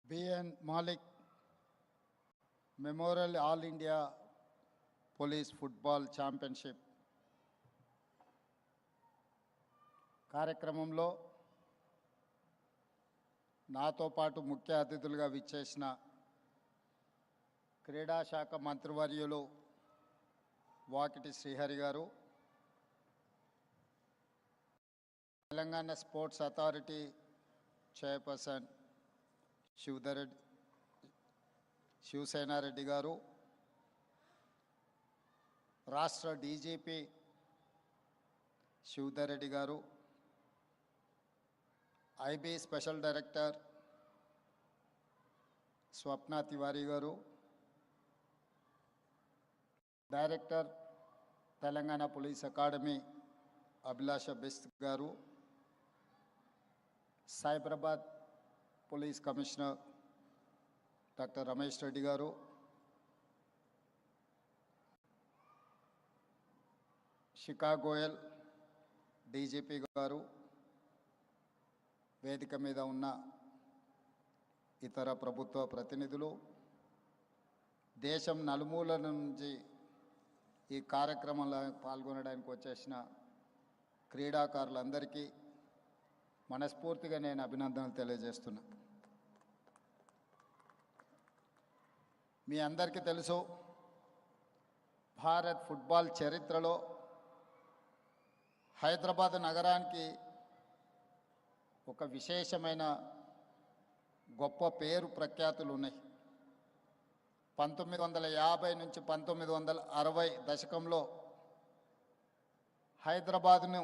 BN Malik Memorial All India Police Football Championship కార్యక్రమంలో నాతో పాటు ముఖ్య అతిథులుగా విచ్చేసిన క్రీడా శాఖ మంత్రివర్యులు వాకిటి శ్రీహరి గారు, Telangana sports authority chairperson Shiva Sena Reddy గారు, రాష్ట్ర డీజీపీ శివధర్ రెడ్డి గారు, ఐబీ స్పెషల్ డైరెక్టర్ స్వప్న తివారీ గారు, డైరెక్టర్ తెలంగాణ పోలీస్ అకాడమీ అభిలాష బెస్ట్ గారు, Cyberabad police commissioner doctor Ramesh Reddy గారు, శిఖా గోయల్ డీజీపీ గారు, వేదిక మీద ఉన్న ఇతర ప్రభుత్వ ప్రతినిధులు, దేశం నలుమూలల నుంచి ఈ కార్యక్రమంలో పాల్గొనడానికి వచ్చేసిన క్రీడాకారులందరికీ మనస్ఫూర్తిగా నేను అభినందనలు తెలియజేస్తున్నా. మీ అందరికీ తెలుసు, భారత్ ఫుట్బాల్ చరిత్రలో హైదరాబాద్ నగరానికి ఒక విశేషమైన గొప్ప పేరు ప్రఖ్యాతులు ఉన్నాయి. 1950 నుంచి 1960 దశకంలో హైదరాబాద్ను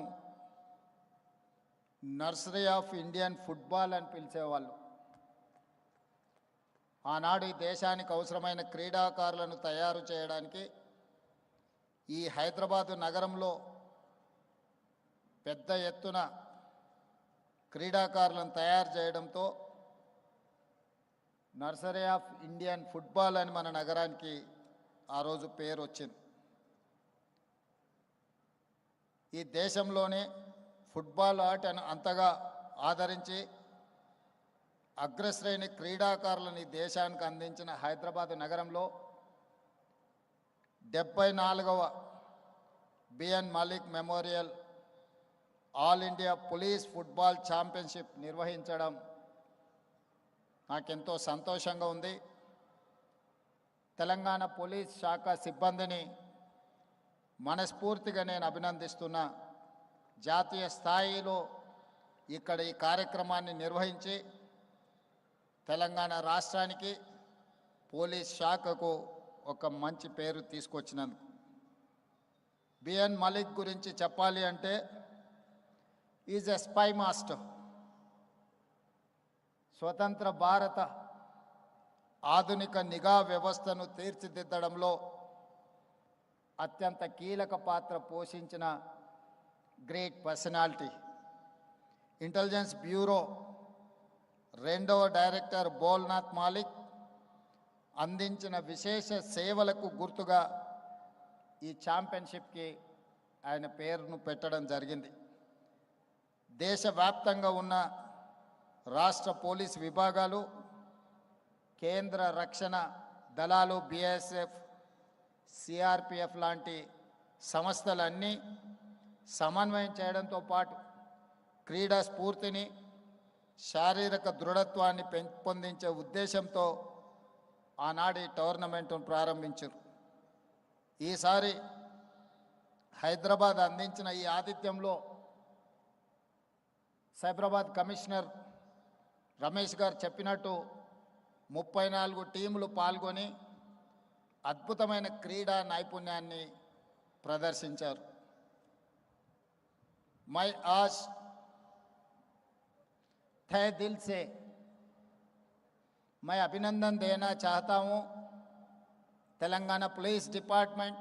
నర్సరీ ఆఫ్ ఇండియన్ ఫుట్బాల్ అని పిలిచేవాళ్ళు. ఆనాడు ఈ దేశానికి అవసరమైన క్రీడాకారులను తయారు చేయడానికి ఈ హైదరాబాదు నగరంలో పెద్ద ఎత్తున క్రీడాకారులను తయారు చేయడంతో నర్సరీ ఆఫ్ ఇండియన్ ఫుట్బాల్ అని మన నగరానికి ఆ రోజు పేరు వచ్చింది. ఈ దేశంలోనే ఫుట్బాల్ ఆటను అంతగా ఆదరించి అగ్రశ్రేణి క్రీడాకారులను ఈ దేశానికి అందించిన హైదరాబాద్ నగరంలో 74వ BN Malik memorial all India police football championship నిర్వహించడం నాకెంతో సంతోషంగా ఉంది. తెలంగాణ పోలీస్ శాఖ సిబ్బందిని మనస్ఫూర్తిగా నేను అభినందిస్తున్నా. జాతీయ స్థాయిలో ఇక్కడ ఈ కార్యక్రమాన్ని నిర్వహించి తెలంగాణ రాష్ట్రానికి పోలీస్ శాఖకు ఒక మంచి పేరు తీసుకొచ్చినందుకు. బిఎన్ మలిక్ గురించి చెప్పాలి అంటే ఈజ్ ఎ స్పై మాస్టర్. స్వతంత్ర భారత ఆధునిక నిఘా వ్యవస్థను తీర్చిదిద్దడంలో అత్యంత కీలక పాత్ర పోషించిన గ్రేట్ పర్సనాలిటీ. ఇంటెలిజెన్స్ బ్యూరో 2వ డైరెక్టర్ బోల్నాథ్ మాలిక్ అందించిన విశేష సేవలకు గుర్తుగా ఈ ఛాంపియన్షిప్కి ఆయన పేరును పెట్టడం జరిగింది. దేశవ్యాప్తంగా ఉన్న రాష్ట్ర పోలీస్ విభాగాలు, కేంద్ర రక్షణ దళాలు, బిఎస్ఎఫ్, సిఆర్పిఎఫ్ లాంటి సంస్థలన్నీ సమన్వయం చేయడంతో పాటు క్రీడా స్ఫూర్తిని, శారీరక దృఢత్వాన్ని పెంపొందించే ఉద్దేశంతో ఆనాడు ఈ టోర్నమెంట్ను ప్రారంభించారు. ఈసారి హైదరాబాద్ అందించిన ఈ ఆతిథ్యంలో సైబరాబాద్ కమిషనర్ రమేష్ గారు చెప్పినట్టు 34 టీములు పాల్గొని అద్భుతమైన క్రీడా నైపుణ్యాన్ని ప్రదర్శించారు. मैं आज तहे दिल से मैं अभिनंदन देना चाहता हूं Telangana police department,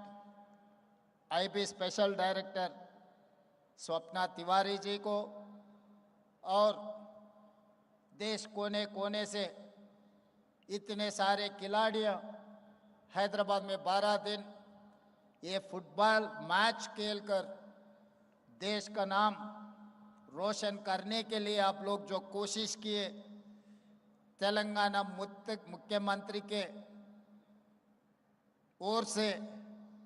IB special director Swapna Tiwari ji को और देश कोने कोने से इतने सारे खिलाड़ियों हैदराबाद में 12 दिन ये फुटबॉल मैच खेलकर देश का नाम रोशन करने के लिए आप लोग जो कोशिश किए, तेलंगाना मुख्यमंत्री के ओर से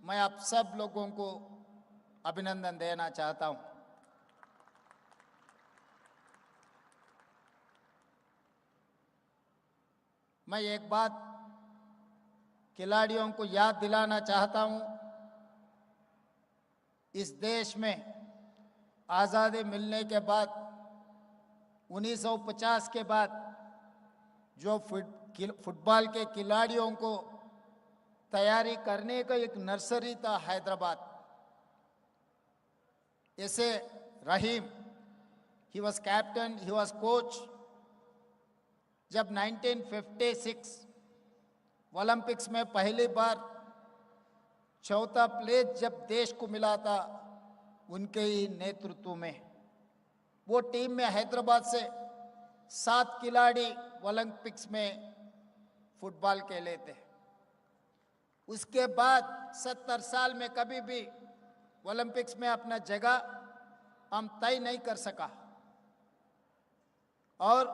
मैं आप सब लोगों को अभिनंदन देना चाहता हूं। मैं एक बात खिलाड़ियों को याद दिलाना चाहता हूं। इस देश में आज़ादी मिलने के बाद 1950 के बाद जो फुटबॉल के खिलाड़ियों को तैयारी करने का एक नर्सरी था हैदराबाद। ऐसे Rahim, he was captain, he was coach. जब 1956 ओलंपिक्स में पहली बार चौथा प्लेस जब देश को मिला था, उनके ही नेतृत्व में वो टीम में हैदराबाद से 7 खिलाड़ी ओलंपिक्स में फुटबॉल खेले थे। उसके बाद 70 साल में कभी भी ओलंपिक्स में अपना जगह हम तय नहीं कर सका। और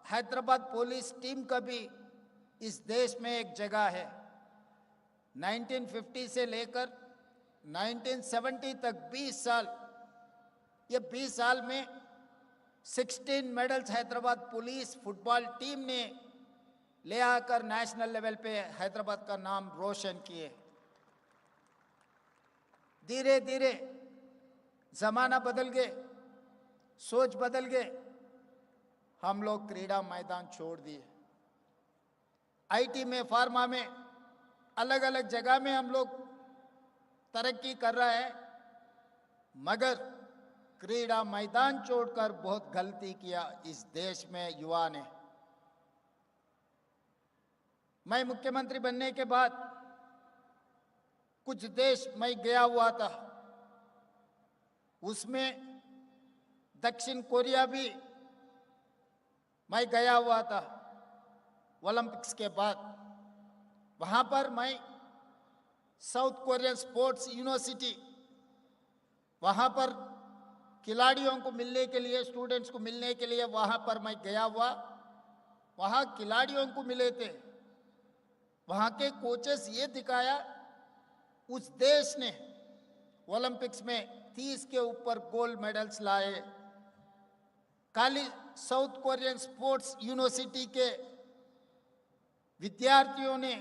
हैदराबाद पुलिस टीम का भी इस देश में एक जगह है। 1950 से लेकर 1970 तक 20 साल, ये 20 साल में 16 medals Hyderabad police football team ने ले आकर नेशनल लेवल पे हैदराबाद का नाम रोशन किए। धीरे धीरे जमाना बदल गए, सोच बदल गए, हम लोग क्रीड़ा मैदान छोड़ दिए। आईटी में, फार्मा में, अलग अलग जगह में हम लोग तरक्की कर रहा है, मगर क्रीड़ा मैदान छोड़कर बहुत गलती किया इस देश में युवा ने। मैं मुख्यमंत्री बनने के बाद कुछ देश मैं गया हुआ था, उसमें दक्षिण कोरिया भी मैं गया हुआ था ओलंपिक्स के बाद। वहां पर मैं साउथ कोरियन स्पोर्ट्स यूनिवर्सिटी, वहां पर खिलाड़ियों को मिलने के लिए, स्टूडेंट्स को मिलने के लिए वहां पर मैं गया हुआ। वहां खिलाड़ियों को मिले थे, वहां के कोचेस ये दिखाया, उस देश ने ओलंपिक्स में 30 के ऊपर गोल्ड मेडल्स लाए। खाली साउथ कोरियन स्पोर्ट्स यूनिवर्सिटी के विद्यार्थियों ने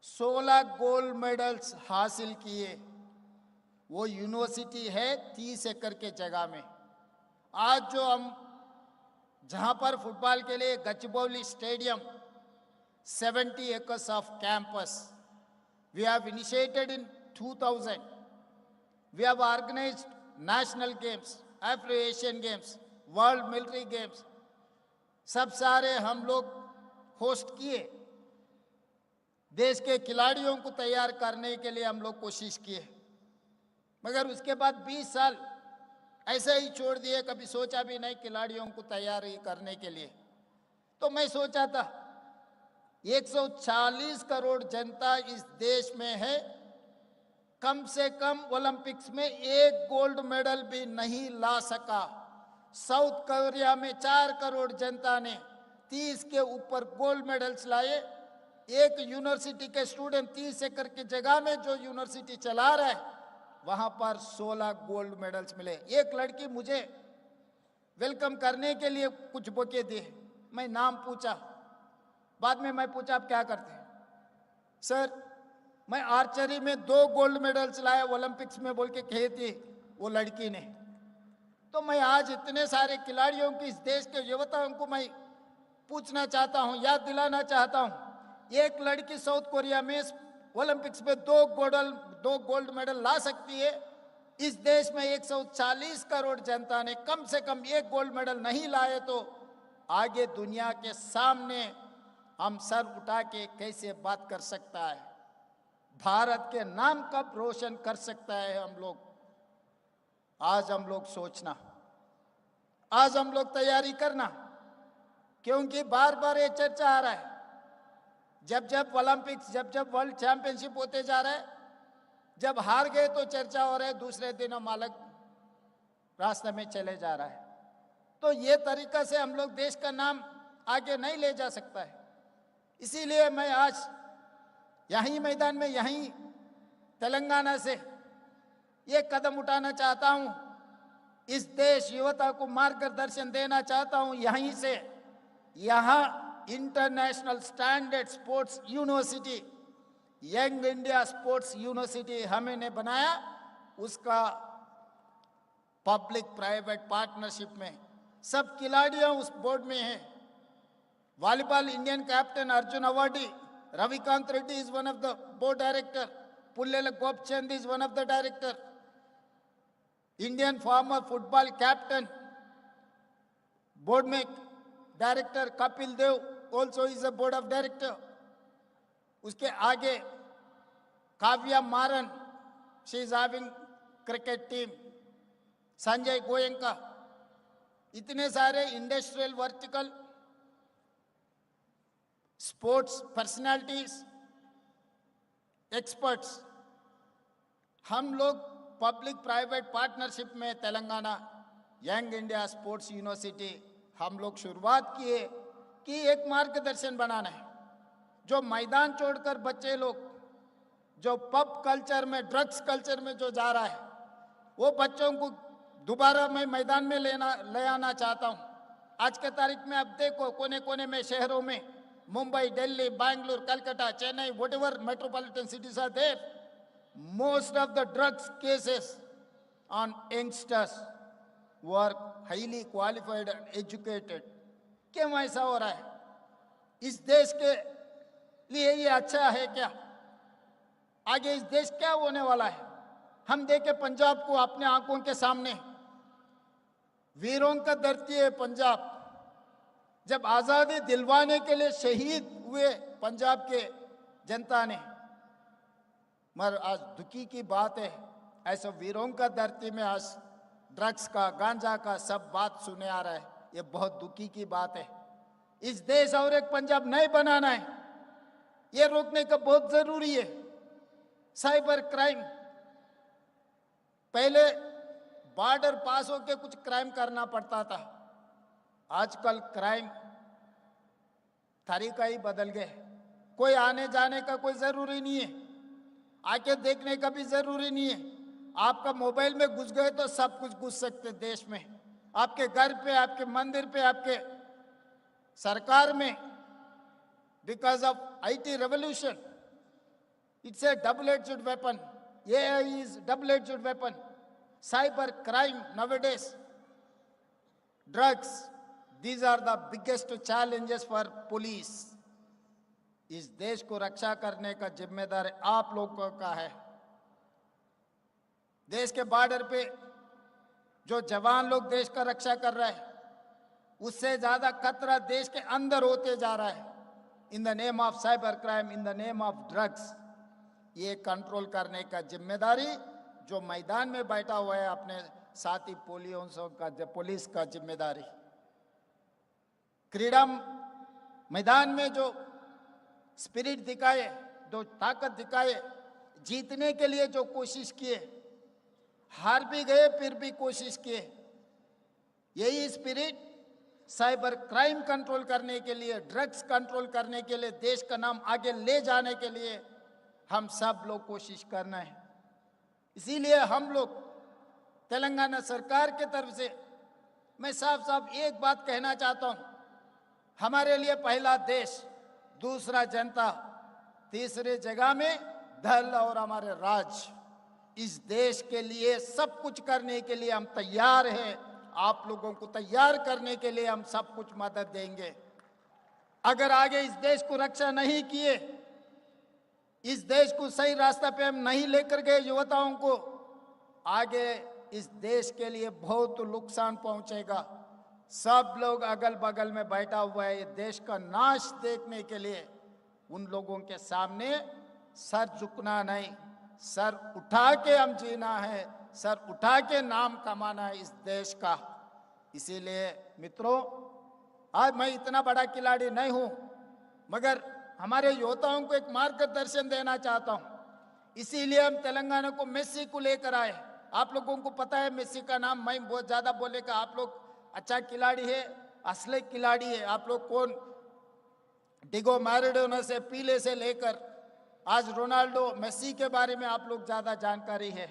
16 गोल्ड मेडल्स हासिल किए। वो यूनिवर्सिटी है 30 एकड़ के जगह में। आज जो हम जहां पर फुटबॉल के लिए गचबौली stadium, 70 acres of campus, we have initiated in 2000. We have organized national games, Afro-Asian games, world military games, सब सारे हम लोग होस्ट किए। देश के खिलाड़ियों को तैयार करने के लिए हम लोग कोशिश किए, मगर उसके बाद 20 साल ऐसे ही छोड़ दिए, कभी सोचा भी नहीं खिलाड़ियों को तैयारी करने के लिए। तो मैं सोचा था 140 करोड़ जनता इस देश में है, कम से कम ओलंपिक्स में एक गोल्ड मेडल भी नहीं ला सका। साउथ कोरिया में 4 करोड़ जनता ने 30 के ऊपर गोल्ड मेडल्स लाए। एक यूनिवर्सिटी के स्टूडेंट 30 एकड़ की जगह में जो यूनिवर्सिटी चला रहा है, वहां पर 16 गोल्ड मेडल्स मिले। एक लड़की मुझे वेलकम करने के लिए कुछ बुके दिए, मैं नाम पूछा, बाद में मैं पूछा आप क्या करते हैं? सर मैं आर्चरी में 2 गोल्ड मेडल्स लाया ओलंपिक्स में बोल के कही थी वो लड़की ने। तो मैं आज इतने सारे खिलाड़ियों की, इस देश के युवताओं को मैं पूछना चाहता हूं, याद दिलाना चाहता हूं, एक लड़की साउथ कोरिया में ओलंपिक्स में 2 गोल्ड मेडल ला सकती है। इस देश में 140 करोड़ जनता ने कम से कम 1 गोल्ड मेडल नहीं लाए, तो आगे दुनिया के सामने हम सर उठा के कैसे बात कर सकता है? भारत के नाम कब रोशन कर सकता है हम लोग? आज हम लोग सोचना, आज हम लोग तैयारी करना, क्योंकि बार बार ये चर्चा आ रहा है, जब जब ओलंपिक्स, जब जब वर्ल्ड चैंपियनशिप होते जा रहा है, जब हार गए तो चर्चा हो रहा है, दूसरे दिन हम अलग रास्ते में चले जा रहा है। तो ये तरीका से हम लोग देश का नाम आगे नहीं ले जा सकता है। इसीलिए मैं आज यहीं मैदान में, यहीं तेलंगाना से ये कदम उठाना चाहता हूं, इस देश युवता को मार्गदर्शन देना चाहता हूं। यहीं से यहां international standard sports university, young India sports university हमने बनाया, उसका पब्लिक प्राइवेट पार्टनरशिप में सब खिलाड़ियों उस बोर्ड में हैं। Volleyball Indian captain Arjun awardee Ravikanth Reddy is one of the board director, Pullela Gopichand is one of the director, Indian former football captain board में director Kapil Dev also is a board of director. उसके आगे Kavya Maran, she is having cricket team, Sanjay Goenka, इतने सारे industrial vertical sports personalities, experts, हम लोग public private partnership में Telangana young India sports university हम लोग शुरुआत किए कि एक मार्गदर्शन बनाना है। जो मैदान छोड़कर बच्चे लोग जो पब कल्चर में, ड्रग्स कल्चर में जो जा रहा है, वो बच्चों को दोबारा मैं मैदान में ले आना चाहता हूँ। आज के तारीख में अब देखो कोने कोने में शहरों में, Mumbai, Delhi, Bangalore, Calcutta, Chennai, whatever metropolitan cities are there, most of the drugs cases on youngsters who are highly qualified and educated। क्यों ऐसा हो रहा है? इस देश के लिए ये अच्छा है क्या? आगे इस देश क्या होने वाला है? हम देखे पंजाब को अपने आंखों के सामने, वीरों का धरती है पंजाब। जब आजादी दिलवाने के लिए शहीद हुए पंजाब के जनता ने, मगर आज दुखी की बात है, ऐसे वीरों का धरती में आज ड्रग्स का, गांजा का सब बात सुने आ रहा है। ये बहुत दुखी की बात है। इस देश और एक पंजाब नहीं बनाना है, ये रोकने का बहुत जरूरी है। साइबर क्राइम, पहले बॉर्डर पास होके कुछ क्राइम करना पड़ता था, आजकल क्राइम तरीका ही बदल गए। कोई आने जाने का कोई जरूरी नहीं है, आके देखने का भी जरूरी नहीं है। आपका मोबाइल में घुस गए तो सब कुछ घुस सकते देश में, आपके घर पे, आपके मंदिर पे, आपके सरकार में। Because of IT revolution, it's A double edged weapon. AI is double edged weapon. Cyber crime nowadays, drugs, these are the biggest challenges for police। इस देश को रक्षा करने का जिम्मेदार आप लोगों का है। देश के बॉर्डर पे जो जवान लोग देश का रक्षा कर रहे हैं, उससे ज्यादा खतरा देश के अंदर होते जा रहा है। In the name of cyber crime, in the name of drugs, ये कंट्रोल करने का जिम्मेदारी जो मैदान में बैठा हुआ है अपने साथी पुलिस का जिम्मेदारी। क्रीड़ा मैदान में जो स्पिरिट दिखाए, जो ताकत दिखाए, जीतने के लिए जो कोशिश किए, हार भी गए फिर भी कोशिश किए, यही स्पिरिट साइबर क्राइम कंट्रोल करने के लिए, ड्रग्स कंट्रोल करने के लिए, देश का नाम आगे ले जाने के लिए हम सब लोग कोशिश करना है। इसीलिए हम लोग तेलंगाना सरकार के तरफ से मैं साफ साफ एक बात कहना चाहता हूं, हमारे लिए पहला देश, दूसरा जनता, तीसरे जगह में दल और हमारे राज। इस देश के लिए सब कुछ करने के लिए हम तैयार हैं। आप लोगों को तैयार करने के लिए हम सब कुछ मदद देंगे। अगर आगे इस देश को रक्षा नहीं किए, इस देश को सही रास्ता पे हम नहीं लेकर गए युवताओं को, आगे इस देश के लिए बहुत नुकसान पहुंचेगा। सब लोग अगल बगल में बैठा हुआ है, ये देश का नाश देखने के लिए। उन लोगों के सामने सर झुकना नहीं, सर उठा के हम जीना है, सर उठा के नाम कमाना है इस देश का। इसीलिए मित्रों, आज मैं इतना बड़ा खिलाड़ी नहीं हूं, मगर हमारे योद्धाओं को एक मार्गदर्शन देना चाहता हूं। इसीलिए हम तेलंगाना को मेसी को लेकर आए। आप लोगों को पता है मेसी का नाम, मैं बहुत ज्यादा बोलेगा, आप लोग अच्छा खिलाड़ी है, असली खिलाड़ी है। आप लोग कौन, डिगो मैराडोना से पीले से लेकर आज रोनाल्डो मेसी के बारे में आप लोग ज्यादा जानकारी है।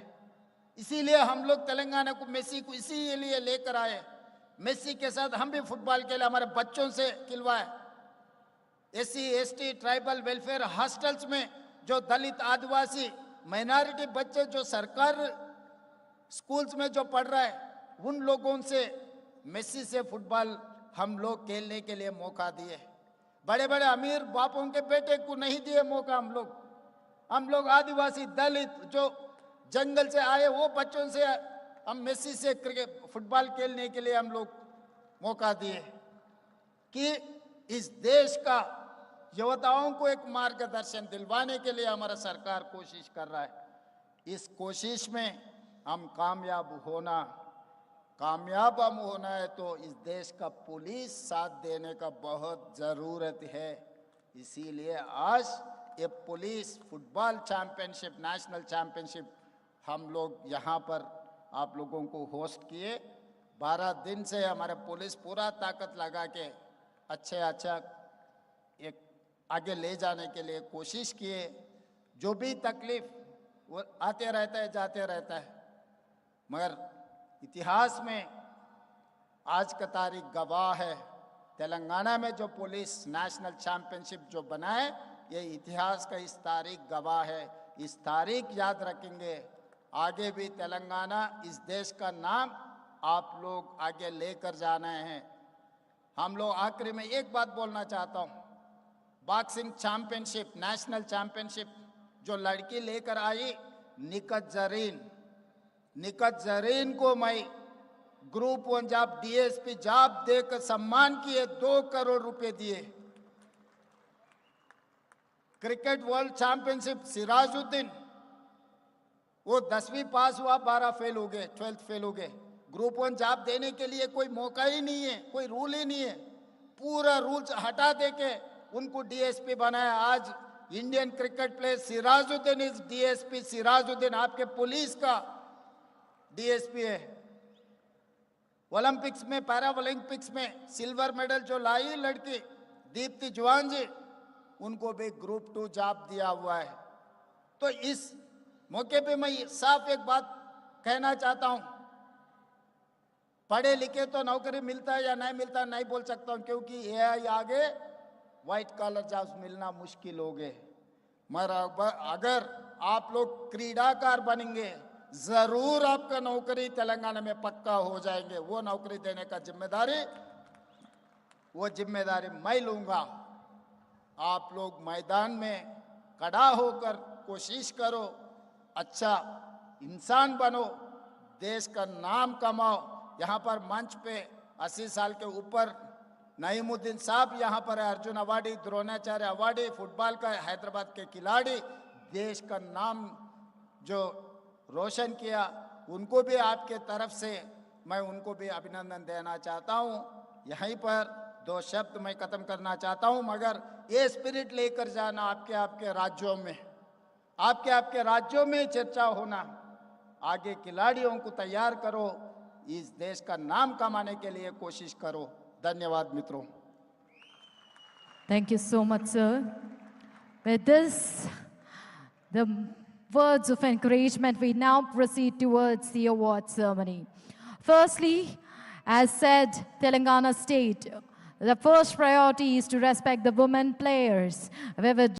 इसीलिए हम लोग तेलंगाना को, मेसी को इसीलिए लेकर आए। मेसी के साथ हम भी फुटबॉल के लिए हमारे बच्चों से खिलवाए। SC ST tribal welfare hostels में जो दलित आदिवासी माइनॉरिटी बच्चे जो सरकार स्कूल्स में जो पढ़ रहा है, उन लोगों से मेसी से फुटबॉल हम लोग खेलने के लिए मौका दिए। बड़े बड़े अमीर बापों के बेटे को नहीं दिए मौका। हम लोग आदिवासी दलित जो जंगल से आए वो बच्चों से हम मेसी से क्रिकेट फुटबॉल खेलने के लिए हम लोग मौका दिए कि इस देश का युवताओं को एक मार्गदर्शन दिलवाने के लिए हमारा सरकार कोशिश कर रहा है। इस कोशिश में हम कामयाब हम होना है तो इस देश का पुलिस साथ देने का बहुत ज़रूरत है। इसीलिए आज ये police football championship, national championship हम लोग यहाँ पर आप लोगों को होस्ट किए। 12 दिन से हमारे पुलिस पूरा ताकत लगा के अच्छा एक आगे ले जाने के लिए कोशिश किए। जो भी तकलीफ वो आते रहता है जाते रहता है, मगर इतिहास में आज का तारीख गवाह है। तेलंगाना में जो पुलिस नेशनल चैंपियनशिप जो बनाए, ये इतिहास का इस तारीख गवाह है। इस तारीख याद रखेंगे। आगे भी तेलंगाना इस देश का नाम आप लोग आगे लेकर जाना है। हम लोग आखिरी में एक बात बोलना चाहता हूँ। बॉक्सिंग चैंपियनशिप, नेशनल चैंपियनशिप जो लड़की लेकर आई निकत जरीन को मैं ग्रुप 1 जॉब डीएसपी जॉब देकर सम्मान किए, 2 करोड़ रुपए दिए। क्रिकेट वर्ल्ड चैंपियनशिप सिराजुद्दीन, वो 10वीं पास हुआ, 12 फेल हो गए, 12th फेल हो गए। ग्रुप 1 जॉब देने के लिए कोई मौका ही नहीं है, कोई रूल ही नहीं है। पूरा रूल्स हटा दे के उनको डीएसपी बनाया। आज Indian cricket player Sirajuddin is DSP. Sirajuddin आपके पुलिस का डीएसपी है। ओलंपिक्स में, पैरा ओलंपिक्स में सिल्वर मेडल जो लाई लड़की दीप्ति जवान जी, उनको भी ग्रुप 2 जॉब दिया हुआ है। तो इस मौके पे मैं साफ एक बात कहना चाहता हूं, पढ़े लिखे तो नौकरी मिलता है या नहीं मिलता नहीं बोल सकता हूं, क्योंकि एआई आगे व्हाइट कॉलर जॉब्स मिलना मुश्किल हो गए। मगर अगर आप लोग क्रीडाकार बनेंगे, जरूर आपका नौकरी तेलंगाना में पक्का हो जाएंगे। वो नौकरी देने का जिम्मेदारी मैं लूंगा। आप लोग मैदान में खड़ा होकर कोशिश करो, अच्छा इंसान बनो, देश का नाम कमाओ। यहाँ पर मंच पे 80 साल के ऊपर नईमुद्दीन साहब यहाँ पर है, Arjun awardee, Dronacharya awardee, football का हैदराबाद के खिलाड़ी, देश का नाम जो रोशन किया, उनको भी आपके तरफ से मैं उनको भी अभिनंदन देना चाहता हूँ। यहीं पर 2 शब्द मैं खत्म करना चाहता हूँ, मगर ये स्पिरिट लेकर जाना आपके राज्यों में, आपके राज्यों में चर्चा होना। आगे खिलाड़ियों को तैयार करो, इस देश का नाम कमाने के लिए कोशिश करो। धन्यवाद मित्रों। Thank you so much, sir. With this, the words of encouragement, we now proceed towards the award ceremony. Firstly, as said, Telangana State, the first priority is to respect the women players. However,